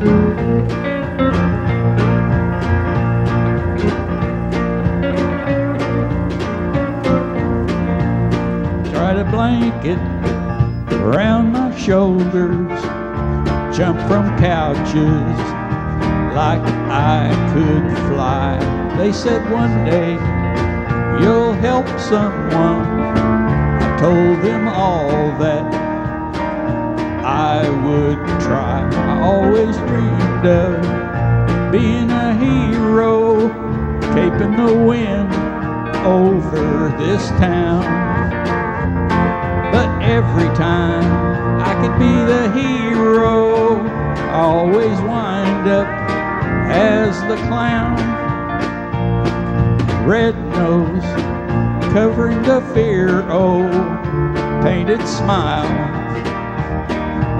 Tried a blanket around my shoulders, jump from couches like I could fly. They said one day you'll help someone. I told them all that I would try. I always dreamed of being a hero, caping the wind over this town. But every time I could be the hero, I always wind up as the clown. Red nose covering the fear, oh, painted smile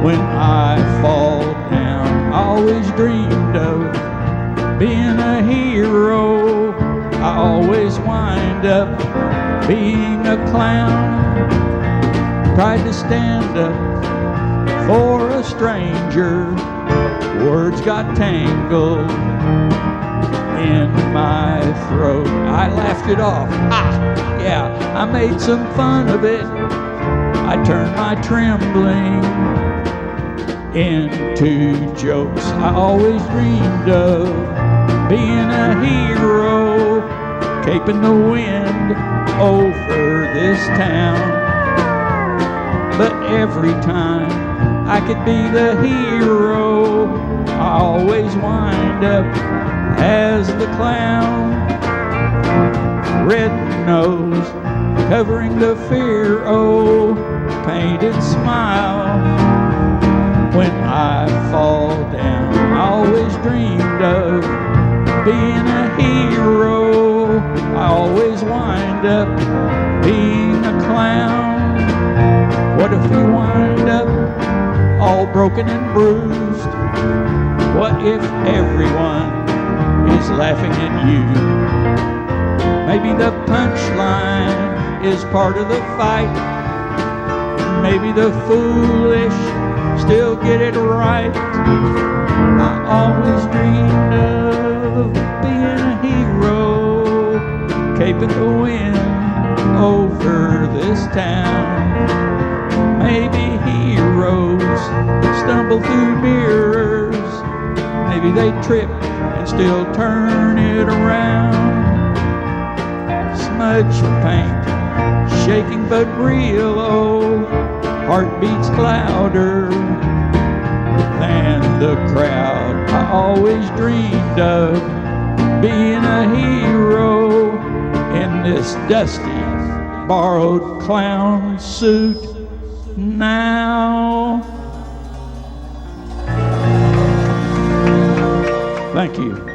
when I fall down. I always dreamed of being a hero, I always wind up being a clown. Tried to stand up for a stranger, words got tangled in my throat. I laughed it off. Yeah, I made some fun of it. I turned my trembling into jokes. I always dreamed of being a hero, caping the wind over this town. But every time I could be the hero, I always wind up as the clown. Red nose covering the fear, oh, painted smile when I fall down. I always dreamed of being a hero, I always wind up being a clown. What if you wind up all broken and bruised? What if everyone is laughing at you? Maybe the punchline is part of the fight. Maybe the foolish still get it right. I always dreamed of being a hero, caping the wind over this town. Maybe heroes stumble through mirrors, maybe they trip and still turn it around. Smudge paint, shaking but real, oh, heartbeats louder than the crowd. I always dreamed of being a hero in this dusty, borrowed clown suit now. Thank you.